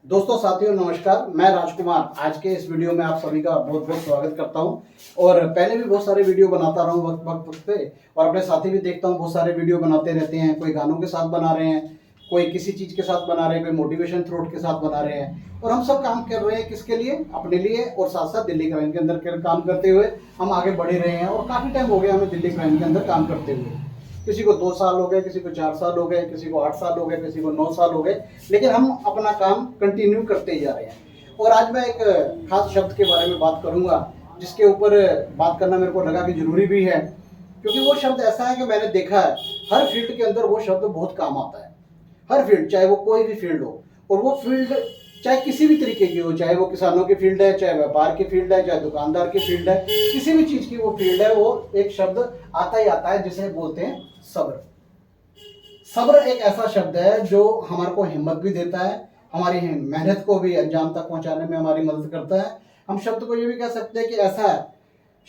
दोस्तों साथियों नमस्कार, मैं राजकुमार आज के इस वीडियो में आप सभी का बहुत बहुत स्वागत करता हूं। और पहले भी बहुत सारे वीडियो बनाता रहा हूं वक्त पे, और अपने साथी भी देखता हूं बहुत सारे वीडियो बनाते रहते हैं। कोई गानों के साथ बना रहे हैं, कोई किसी चीज़ के साथ बना रहे हैं, कोई मोटिवेशन थ्रोट के साथ बना रहे हैं। और हम सब काम कर रहे हैं किसके लिए? अपने लिए। और साथ साथ दिल्ली क्राइम के अंदर काम करते हुए हम आगे बढ़ ही रहे हैं। और काफ़ी टाइम हो गया हमें दिल्ली क्राइम के अंदर काम करते हुए। किसी को 2 साल हो गए, किसी को 4 साल हो गए, किसी को 8 साल हो गए, किसी को 9 साल हो गए, लेकिन हम अपना काम कंटिन्यू करते ही जा रहे हैं। और आज मैं एक खास शब्द के बारे में बात करूंगा, जिसके ऊपर बात करना मेरे को लगा कि जरूरी भी है, क्योंकि वो शब्द ऐसा है कि मैंने देखा है हर फील्ड के अंदर वो शब्द बहुत काम आता है। हर फील्ड, चाहे वो कोई भी फील्ड हो, और वो फील्ड चाहे किसी भी तरीके की हो, चाहे वो किसानों की फील्ड है, चाहे व्यापार की फील्ड है, चाहे दुकानदार की फील्ड है, किसी भी चीज की वो फील्ड है, वो एक शब्द आता ही आता है जिसे बोलते हैं सब्र। सब्र एक ऐसा शब्द है जो हमारे को हिम्मत भी देता है, हमारी मेहनत को भी अंजाम तक पहुंचाने में हमारी मदद करता है। हम शब्द को ये भी कह सकते हैं कि ऐसा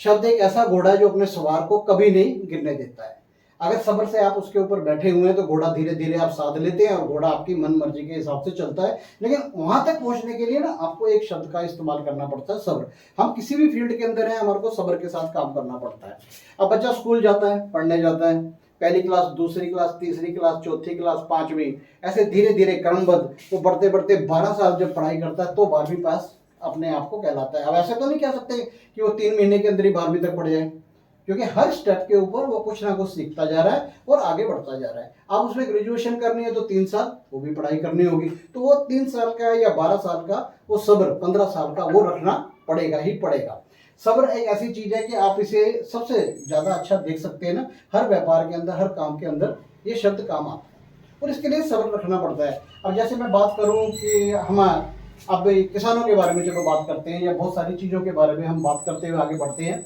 शब्द एक ऐसा घोड़ा है जो अपने सवार को कभी नहीं गिरने देता है। अगर सब्र से आप उसके ऊपर बैठे हुए हैं तो घोड़ा धीरे धीरे आप साध लेते हैं, और घोड़ा आपकी मन मर्जी के हिसाब से चलता है। लेकिन वहां तक पहुंचने के लिए ना आपको एक शब्द का इस्तेमाल करना पड़ता है, सब्र। हम किसी भी फील्ड के अंदर हैं, हमारे को सब्र के साथ काम करना पड़ता है। अब बच्चा स्कूल जाता है, पढ़ने जाता है, पहली क्लास, दूसरी क्लास, तीसरी क्लास, चौथी क्लास, 5वीं, ऐसे धीरे धीरे क्रमबद्ध वो बढ़ते बढ़ते 12 साल जब पढ़ाई करता है तो 12वीं पास अपने आप को कहलाता है। अब ऐसे तो नहीं कह सकते कि वो 3 महीने के अंदर ही 12वीं तक पढ़ जाए, क्योंकि हर स्टेप के ऊपर वो कुछ ना कुछ सीखता जा रहा है और आगे बढ़ता जा रहा है। अब उसमें ग्रेजुएशन करनी है तो 3 साल वो भी पढ़ाई करनी होगी, तो वो 3 साल का या 12 साल का वो सब्र 15 साल का वो रखना पड़ेगा ही पड़ेगा। सब्र एक ऐसी चीज है कि आप इसे सबसे ज्यादा अच्छा देख सकते हैं ना, हर व्यापार के अंदर, हर काम के अंदर ये शब्द काम आता है, और इसके लिए सब्र रखना पड़ता है। अब जैसे मैं बात करूं कि हम अब किसानों के बारे में चलो बात करते हैं, या बहुत सारी चीजों के बारे में हम बात करते हुए आगे बढ़ते हैं,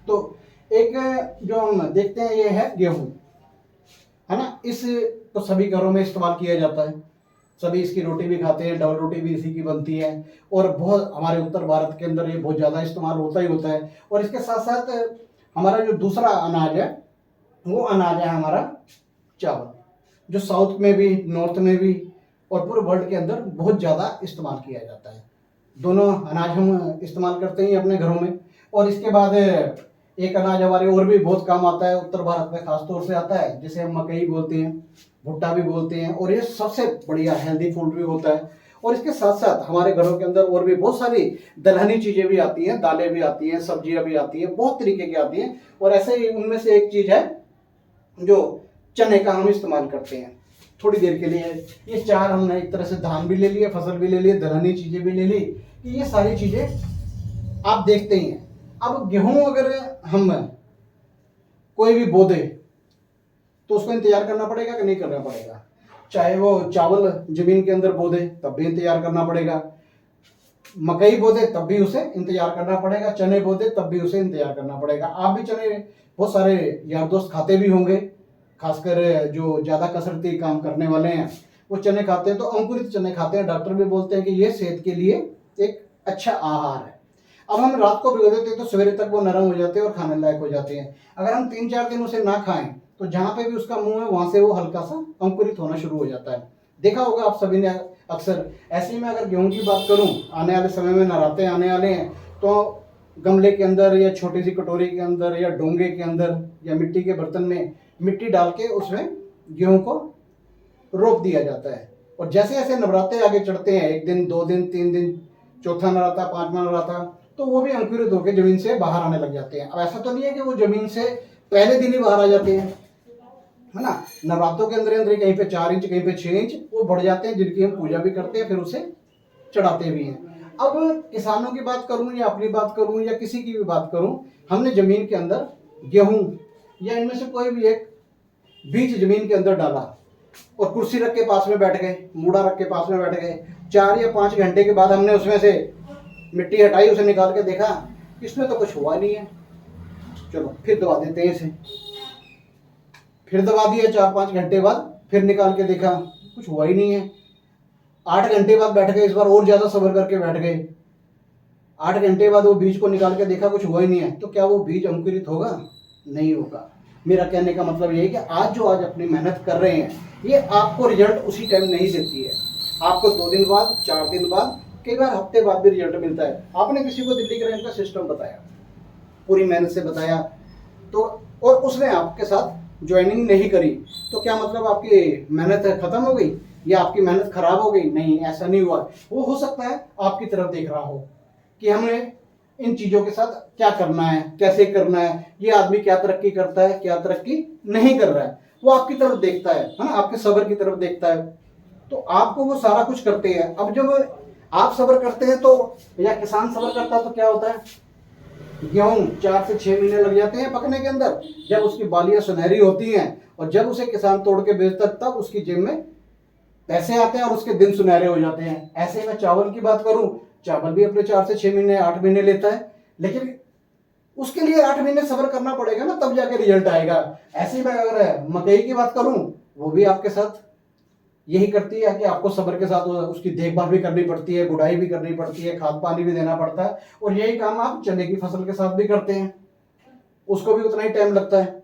तो एक जो हम देखते हैं ये है गेहूं, है ना। इस तो सभी घरों में इस्तेमाल किया जाता है, सभी इसकी रोटी भी खाते हैं, डबल रोटी भी इसी की बनती है, और बहुत हमारे उत्तर भारत के अंदर ये बहुत ज़्यादा इस्तेमाल होता ही होता है। और इसके साथ साथ हमारा जो दूसरा अनाज है वो अनाज है हमारा चावल, जो साउथ में भी, नॉर्थ में भी, और पूरे वर्ल्ड के अंदर बहुत ज़्यादा इस्तेमाल किया जाता है। दोनों अनाज हम इस्तेमाल करते हैं अपने घरों में। और इसके बाद एक अनाज हमारे और भी बहुत काम आता है, उत्तर भारत में खास तौर से आता है, जिसे हम मकई बोलते हैं, भुट्टा भी बोलते हैं, और ये सबसे बढ़िया हेल्दी फूड भी होता है। और इसके साथ साथ हमारे घरों के अंदर और भी बहुत सारी दलहनी चीजें भी आती हैं, दालें भी आती हैं, सब्जियां भी आती हैं, बहुत तरीके की आती हैं। और ऐसे ही उनमें से एक चीज है जो चने का हम इस्तेमाल करते हैं थोड़ी देर के लिए। ये 4 हमने एक तरह से धान भी ले लिए, फसल भी ले लिए, दलहनी चीजें भी ले ली, ये सारी चीजें आप देखते ही हैं। अब गेहूं अगर हम कोई भी बो दे तो उसको इंतजार करना पड़ेगा कि नहीं करना पड़ेगा? चाहे वो चावल जमीन के अंदर बो दे तब भी इंतजार करना पड़ेगा, मकई बो दे तब भी उसे इंतजार करना पड़ेगा, चने बो दे तब भी उसे इंतजार करना पड़ेगा। आप भी चने बहुत सारे यार दोस्त खाते भी होंगे, खासकर जो ज्यादा कसरती काम करने वाले हैं वो चने खाते हैं, तो अंकुरित चने खाते हैं। डॉक्टर भी बोलते हैं कि ये सेहत के लिए एक अच्छा आहार है। अब हम रात को भिगो देते हैं तो सवेरे तक वो नरम हो जाते हैं और खाने लायक हो जाते हैं। अगर हम 3-4 दिन उसे ना खाएं तो जहां पे भी उसका मुंह है वहां से वो हल्का सा अंकुरित होना शुरू हो जाता है। देखा होगा आप सभी ने अक्सर। ऐसे में अगर गेहूं की बात करूं, आने वाले समय में नराते आने वाले हैं, तो गमले के अंदर या छोटी सी कटोरी के अंदर या डोंगे के अंदर या मिट्टी के बर्तन में मिट्टी डाल के उसमें गेहूं को रोप दिया जाता है। और जैसे जैसे नवरात्रे आगे चढ़ते हैं, 1 दिन, 2 दिन, 3 दिन, चौथा नराता, 5वां नराता, तो वो भी अंकुरित होकर जमीन से बाहर आने लग जाते हैं। अब ऐसा तो नहीं है कि वो जमीन से पहले दिन ही बाहर आ जाते हैं, है ना। नवरात्रों के अंदर अंदर कहीं पे 4 इंच, कहीं पे 6 इंच वो बढ़ जाते हैं, जिनकी हम पूजा भी करते हैं, फिर उसे चढ़ाते भी हैं। अब किसानों की बात करूं या अपनी बात करूं या किसी की भी बात करूं, हमने जमीन के अंदर गेहूं या इनमें से कोई भी एक बीज जमीन के अंदर डाला और कुर्सी रख के पास में बैठ गए, मूड़ा रख के पास में बैठ गए। 4 या 5 घंटे के बाद हमने उसमें से मिट्टी हटाई, उसे निकाल के देखा, इसमें तो कुछ हुआ नहीं है। चलो फिर दबा देते हैं इसे, फिर दबा दिया। 4-5 घंटे बाद फिर निकाल के देखा, कुछ हुआ ही नहीं है। 8 घंटे बाद बैठ गए, इस बार और ज्यादा सब्र करके बैठ गए। 8 घंटे बाद वो बीज को निकाल के देखा, कुछ हुआ ही नहीं है। तो क्या वो बीज अंकुरित होगा? नहीं होगा। मेरा कहने का मतलब ये है कि आज जो आज अपनी मेहनत कर रहे हैं, ये आपको रिजल्ट उसी टाइम नहीं देती है। आपको 2 दिन बाद, 4 दिन बाद, कई बार हफ्ते बाद भी रिजल्ट मिलता है। आपने किसी को दिल्ली क्राइम का सिस्टम बताया, पूरी मेहनत से बताया, तो और उसने आपके साथ ज्वाइनिंग नहीं करी, तो क्या मतलब आपकी मेहनत खत्म हो गई या आपकी मेहनत खराब हो गई? नहीं, ऐसा नहीं हुआ। वो हो सकता है आपकी तरफ देख रहा हो कि हमें इन चीजों के साथ क्या करना है, कैसे करना है, ये आदमी क्या तरक्की करता है, क्या तरक्की नहीं कर रहा है, वो आपकी तरफ देखता है ना, आपके सब्र की तरफ देखता है। तो आपको वो सारा कुछ करते हैं। अब जब आप सब्र करते हैं तो, या किसान सब्र करता है तो क्या होता है, गेहूं 4 से 6 महीने लग जाते हैं पकने के अंदर, जब उसकी बालियां सुनहरी होती हैं और जब उसे किसान तोड़ के बेचता है तब उसकी जेब में पैसे आते हैं और उसके दिन सुनहरे हो जाते हैं। ऐसे ही मैं चावल की बात करूं, चावल भी अपने 4 से 6 महीने, 8 महीने लेता है, लेकिन उसके लिए 8 महीने सब्र करना पड़ेगा ना, तब जाके रिजल्ट आएगा। ऐसे ही मैं अगर मकई की बात करूं, वो भी आपके साथ यही करती है कि आपको सब्र के साथ उसकी देखभाल भी करनी पड़ती है, गुड़ाई भी करनी पड़ती है, खाद पानी भी देना पड़ता है। और यही काम आप चने की फसल के साथ भी करते हैं, उसको भी उतना ही टाइम लगता है।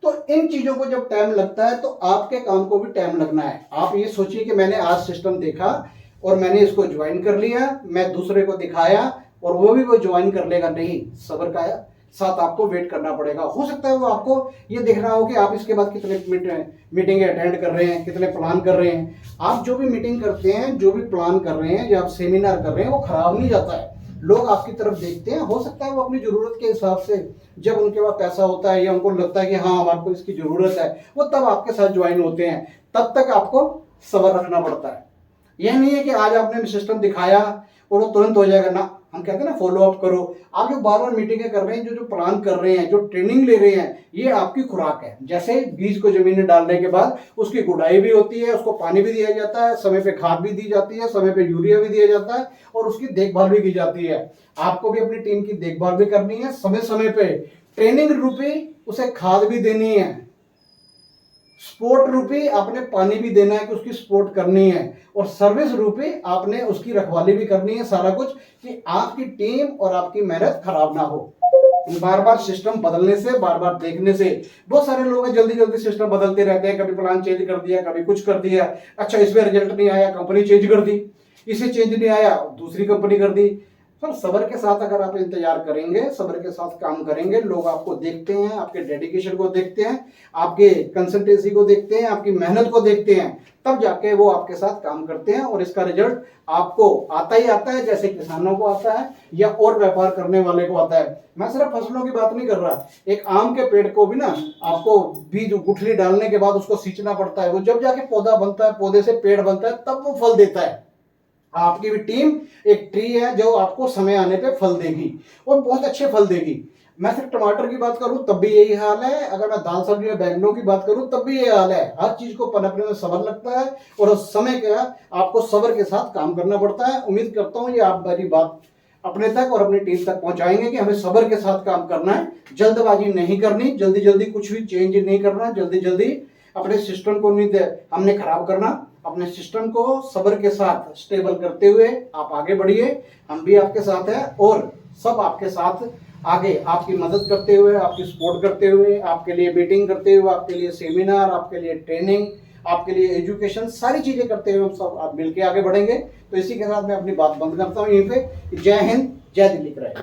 तो इन चीजों को जब टाइम लगता है तो आपके काम को भी टाइम लगना है। आप ये सोचिए कि मैंने आज सिस्टम देखा और मैंने इसको ज्वाइन कर लिया, मैं दूसरे को दिखाया और वो भी वो ज्वाइन कर लेगा, नहीं, सब्र का साथ आपको वेट करना पड़ेगा। हो सकता है वो आपको ये देखना हो कि आप इसके बाद कितने मीटिंग अटेंड कर रहे हैं, कितने प्लान कर रहे हैं। आप जो भी मीटिंग करते हैं, जो भी प्लान कर रहे हैं, जो आप सेमिनार कर रहे हैं, वो खराब नहीं जाता है। लोग आपकी तरफ देखते हैं, हो सकता है वो अपनी जरूरत के हिसाब से, जब उनके पास पैसा होता है या उनको लगता है कि हाँ हमारे को इसकी जरूरत है, वो तब आपके साथ ज्वाइन होते हैं। तब तक आपको सब्र रखना पड़ता है। यह नहीं है कि आज आपने सिस्टम दिखाया और वो तुरंत हो जाएगा ना। हम कहते हैं ना फॉलो अप करो। आप जो बार बार मीटिंगें कर रहे हैं, जो जो प्लान कर रहे हैं, जो ट्रेनिंग ले रहे हैं, ये आपकी खुराक है। जैसे बीज को जमीन में डालने के बाद उसकी गुड़ाई भी होती है, उसको पानी भी दिया जाता है, समय पे खाद भी दी जाती है, समय पे यूरिया भी दिया जाता है और उसकी देखभाल भी की जाती है। आपको भी अपनी टीम की देखभाल भी करनी है, समय समय पे ट्रेनिंग रूपी उसे खाद भी देनी है, स्पोर्ट रूपी आपने पानी भी देना है कि उसकी सपोर्ट करनी है, और सर्विस रूपी आपने उसकी रखवाली भी करनी है, सारा कुछ, कि आपकी टीम और आपकी मेहनत खराब ना हो। बार बार सिस्टम बदलने से, बार बार देखने से, बहुत सारे लोग जल्दी जल्दी सिस्टम बदलते रहते हैं, कभी प्लान चेंज कर दिया, कभी कुछ कर दिया, अच्छा इसमें रिजल्ट नहीं आया, कंपनी चेंज कर दी, इसे चेंज नहीं आया, दूसरी कंपनी कर दी। तो सब्र के साथ अगर आप इंतजार करेंगे, सब्र के साथ काम करेंगे, लोग आपको देखते हैं, आपके डेडिकेशन को देखते हैं, आपके कंसल्टेंसी को देखते हैं, आपकी मेहनत को देखते हैं, तब जाके वो आपके साथ काम करते हैं और इसका रिजल्ट आपको आता ही आता है, जैसे किसानों को आता है या और व्यापार करने वाले को आता है। मैं सिर्फ फसलों की बात नहीं कर रहा, एक आम के पेड़ को भी ना आपको बीज गुठली डालने के बाद उसको सींचना पड़ता है, वो जब जाके पौधा बनता है, पौधे से पेड़ बनता है, तब वो फल देता है। आपकी भी टीम एक ट्री है जो आपको समय आने पे फल देगी और बहुत अच्छे फल देगी। मैं सिर्फ टमाटर की बात करूं तब भी यही हाल है, अगर मैं दाल सब्जी में बैंगनों की बात करूं तब भी यही हाल है। हर चीज को पनपने में सब्र लगता है और उस समय का आपको सब्र के साथ काम करना पड़ता है। उम्मीद करता हूं ये आप मेरी बात अपने तक और अपनी टीम तक पहुंचाएंगे कि हमें सब्र के साथ काम करना है, जल्दबाजी नहीं करनी, जल्दी जल्दी कुछ भी चेंज नहीं करना, जल्दी जल्दी अपने सिस्टम को नहीं हमने खराब करना। अपने सिस्टम को सब्र के साथ स्टेबल करते हुए आप आगे बढ़िए, हम भी आपके साथ हैं और सब आपके साथ आगे आपकी मदद करते हुए, आपकी सपोर्ट करते हुए, आपके लिए मीटिंग करते हुए, आपके लिए सेमिनार, आपके लिए ट्रेनिंग, आपके लिए एजुकेशन, सारी चीजें करते हुए हम सब आप मिलकर आगे बढ़ेंगे। तो इसी के साथ मैं अपनी बात बंद करता हूँ यहीं पे। जय हिंद, जय दिल्ली क्राइम।